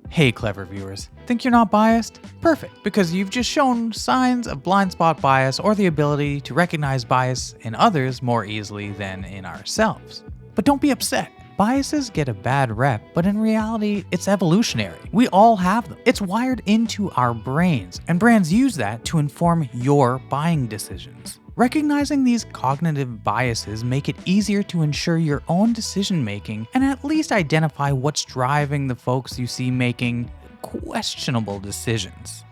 Hey clever viewers, think you're not biased? Perfect, because you've just shown signs of blind spot bias or the ability to recognize bias in others more easily than in ourselves. But don't be upset. Biases get a bad rep, but in reality, it's evolutionary. We all have them. It's wired into our brains, and brands use that to inform your buying decisions. Recognizing these cognitive biases make it easier to ensure your own decision making and at least identify what's driving the folks you see making questionable decisions.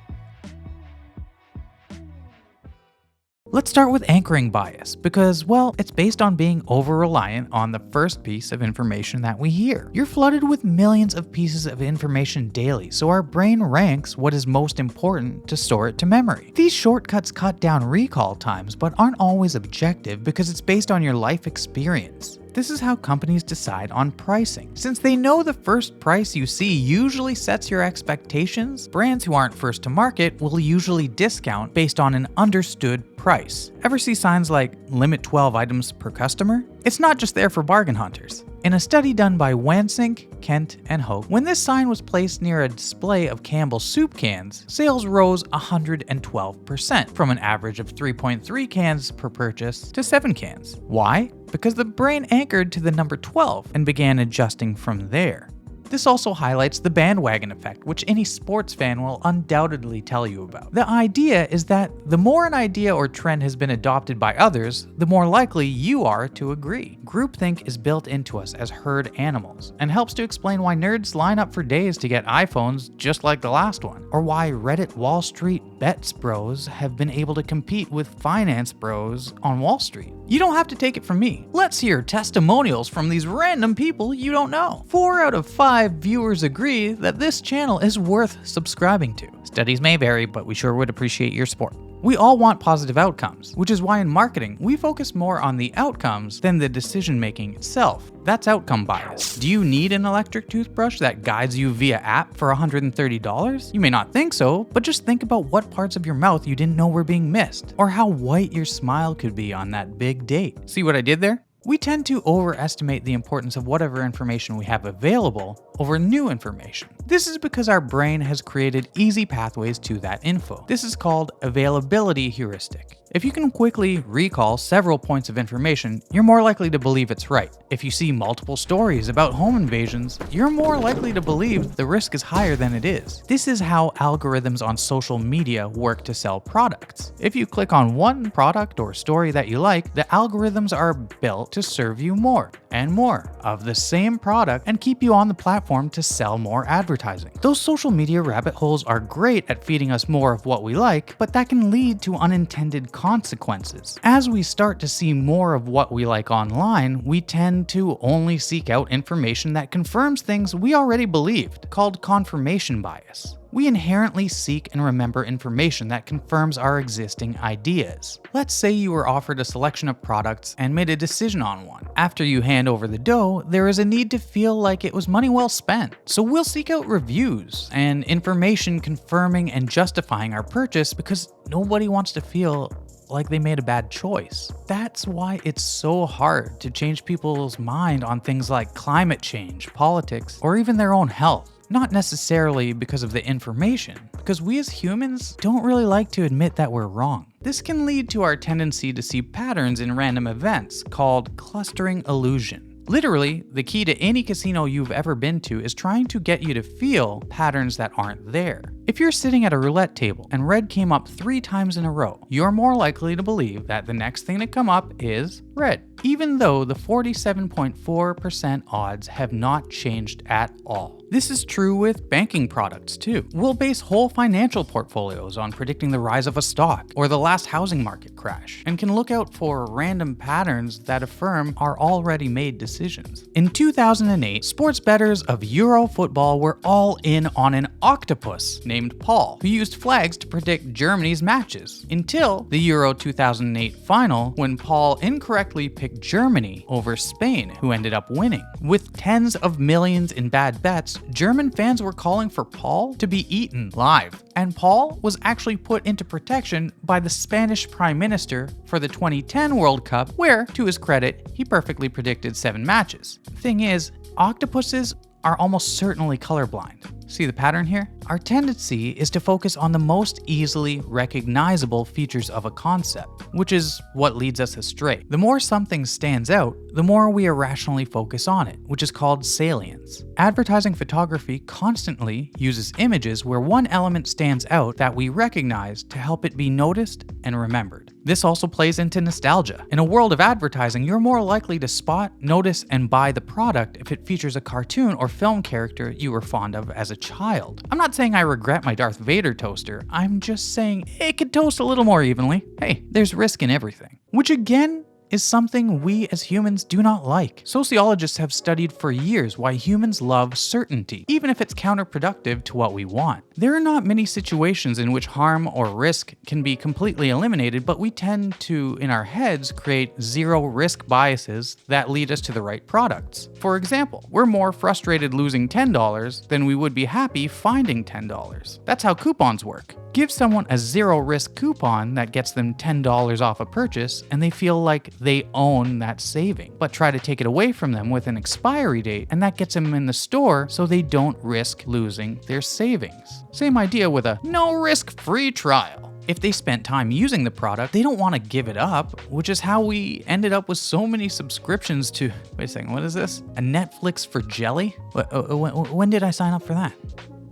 Let's start with anchoring bias because, well, it's based on being over-reliant on the first piece of information that we hear. You're flooded with millions of pieces of information daily, so our brain ranks what is most important to store it to memory. These shortcuts cut down recall times, but aren't always objective because it's based on your life experience. This is how companies decide on pricing. Since they know the first price you see usually sets your expectations, brands who aren't first to market will usually discount based on an understood price. Ever see signs like limit 12 items per customer? It's not just there for bargain hunters. In a study done by Wansink, Kent, and Hoke, when this sign was placed near a display of Campbell's soup cans, sales rose 112%, from an average of 3.3 cans per purchase to 7 cans. Why? Because the brain anchored to the number 12 and began adjusting from there. This also highlights the bandwagon effect, which any sports fan will undoubtedly tell you about. The idea is that the more an idea or trend has been adopted by others, the more likely you are to agree. Groupthink is built into us as herd animals, and helps to explain why nerds line up for days to get iPhones just like the last one, or why Reddit Wall Street bets bros have been able to compete with finance bros on Wall Street. You don't have to take it from me. Let's hear testimonials from these random people you don't know. 4 out of 5 viewers agree that this channel is worth subscribing to. Studies may vary, but we sure would appreciate your support. We all want positive outcomes, which is why in marketing, we focus more on the outcomes than the decision making itself. That's outcome bias. Do you need an electric toothbrush that guides you via app for $130? You may not think so, but just think about what parts of your mouth you didn't know were being missed, or how white your smile could be on that big date. See what I did there? We tend to overestimate the importance of whatever information we have available over new information. This is because our brain has created easy pathways to that info. This is called availability heuristic. If you can quickly recall several points of information, you're more likely to believe it's right. If you see multiple stories about home invasions, you're more likely to believe the risk is higher than it is. This is how algorithms on social media work to sell products. If you click on one product or story that you like, the algorithms are built to serve you more and more of the same product and keep you on the platform to sell more advertising. Those social media rabbit holes are great at feeding us more of what we like, but that can lead to unintended consequences. As we start to see more of what we like online, we tend to only seek out information that confirms things we already believed, called confirmation bias. We inherently seek and remember information that confirms our existing ideas. Let's say you were offered a selection of products and made a decision on one. After you hand over the dough, there is a need to feel like it was money well spent. So we'll seek out reviews and information confirming and justifying our purchase because nobody wants to feel like they made a bad choice. That's why it's so hard to change people's mind on things like climate change, politics, or even their own health. Not necessarily because of the information, because we as humans don't really like to admit that we're wrong. This can lead to our tendency to see patterns in random events called clustering illusion. Literally, the key to any casino you've ever been to is trying to get you to feel patterns that aren't there. If you're sitting at a roulette table and red came up 3 times in a row, you're more likely to believe that the next thing to come up is red, even though the 47.4% odds have not changed at all. This is true with banking products too. We'll base whole financial portfolios on predicting the rise of a stock or the last housing market crash, and can look out for random patterns that affirm our already made decisions. In 2008, sports bettors of Euro football were all in on an octopus named Paul, who used flags to predict Germany's matches, until the Euro 2008 final, when Paul incorrectly picked Germany over Spain, who ended up winning. With tens of millions in bad bets, German fans were calling for Paul to be eaten live, and Paul was actually put into protection by the Spanish Prime Minister for the 2010 World Cup, where, to his credit, he perfectly predicted 7 matches. The thing is, octopuses are almost certainly colorblind. See the pattern here? Our tendency is to focus on the most easily recognizable features of a concept, which is what leads us astray. The more something stands out, the more we irrationally focus on it, which is called salience. Advertising photography constantly uses images where one element stands out that we recognize to help it be noticed and remembered. This also plays into nostalgia. In a world of advertising, you're more likely to spot, notice, and buy the product if it features a cartoon or film character you were fond of as a child. I'm not saying I regret my Darth Vader toaster, I'm just saying it could toast a little more evenly. Hey, there's risk in everything. Which again, is something we as humans do not like. Sociologists have studied for years why humans love certainty, even if it's counterproductive to what we want. There are not many situations in which harm or risk can be completely eliminated, but we tend to, in our heads, create zero-risk biases that lead us to the right products. For example, we're more frustrated losing $10 than we would be happy finding $10. That's how coupons work. Give someone a zero-risk coupon that gets them $10 off a purchase, and they feel like they own that saving. But try to take it away from them with an expiry date, and that gets them in the store so they don't risk losing their savings. Same idea with a no-risk free trial. If they spent time using the product, they don't want to give it up, which is how we ended up with so many subscriptions to, wait a second, what is this? A Netflix for jelly? When did I sign up for that?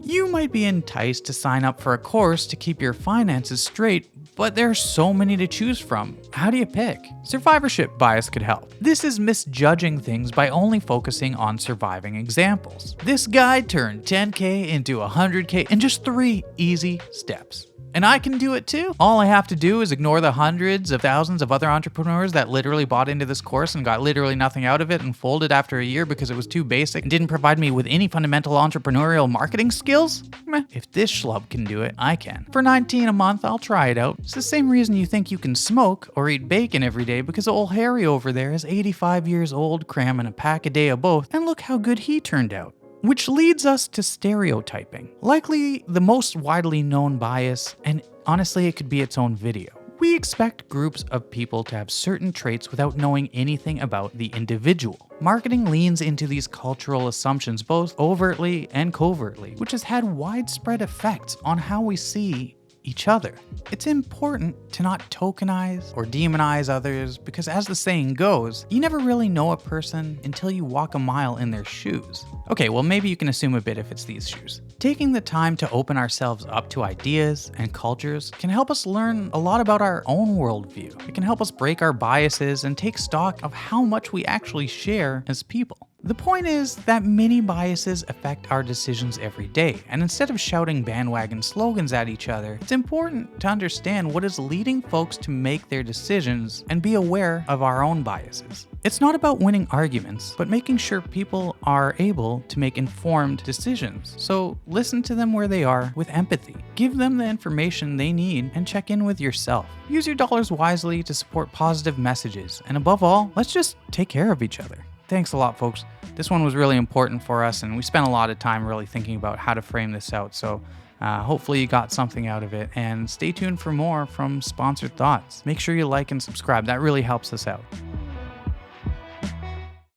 You might be enticed to sign up for a course to keep your finances straight, but there are so many to choose from. How do you pick? Survivorship bias could help. This is misjudging things by only focusing on surviving examples. This guy turned 10K into 100K in just 3 easy steps. And I can do it too. All I have to do is ignore the hundreds of thousands of other entrepreneurs that literally bought into this course and got literally nothing out of it and folded after a year because it was too basic and didn't provide me with any fundamental entrepreneurial marketing skills? Meh. If this schlub can do it, I can. For $19 a month, I'll try it out. It's the same reason you think you can smoke or eat bacon every day because old Harry over there is 85 years old, cramming a pack a day of both, and look how good he turned out. Which leads us to stereotyping, likely the most widely known bias, and honestly it could be its own video. We expect groups of people to have certain traits without knowing anything about the individual. Marketing leans into these cultural assumptions both overtly and covertly, which has had widespread effects on how we see each other. It's important to not tokenize or demonize others because, as the saying goes, you never really know a person until you walk a mile in their shoes. Okay, well maybe you can assume a bit if it's these shoes. Taking the time to open ourselves up to ideas and cultures can help us learn a lot about our own worldview. It can help us break our biases and take stock of how much we actually share as people. The point is that many biases affect our decisions every day, and instead of shouting bandwagon slogans at each other, it's important to understand what is leading folks to make their decisions and be aware of our own biases. It's not about winning arguments, but making sure people are able to make informed decisions. So listen to them where they are with empathy. Give them the information they need and check in with yourself. Use your dollars wisely to support positive messages, and above all, let's just take care of each other. Thanks a lot, folks. This one was really important for us, and we spent a lot of time really thinking about how to frame this out. So hopefully you got something out of it, and stay tuned for more from Sponsored Thoughts. Make sure you like and subscribe. That really helps us out.